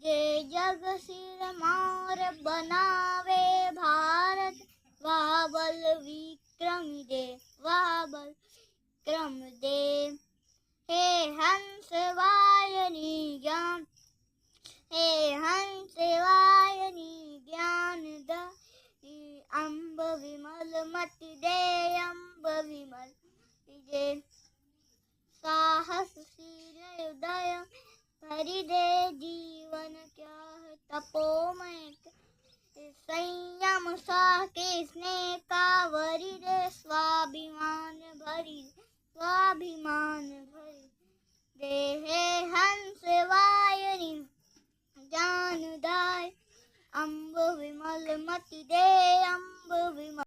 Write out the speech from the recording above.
जे जग सिर मार बनावे भारत, वाह बल विक्रम दे, वाह बल विक्रम दे। हे हंस वाहिनी ज्ञान, हे हंस वाहिनी ज्ञान दे, अम्ब विमल मति दे, अम्ब विमल मति दे। साहसशील उदय भरि दे, जीवन क्या है तपोमय, संयम साके स्नेह का वरि दे, स्वाभिमान भरि, स्वाभिमान भरि दे। हे हंस वाहिनी ज्ञान दाय, अम्ब विमल मति दे, अम्ब विमल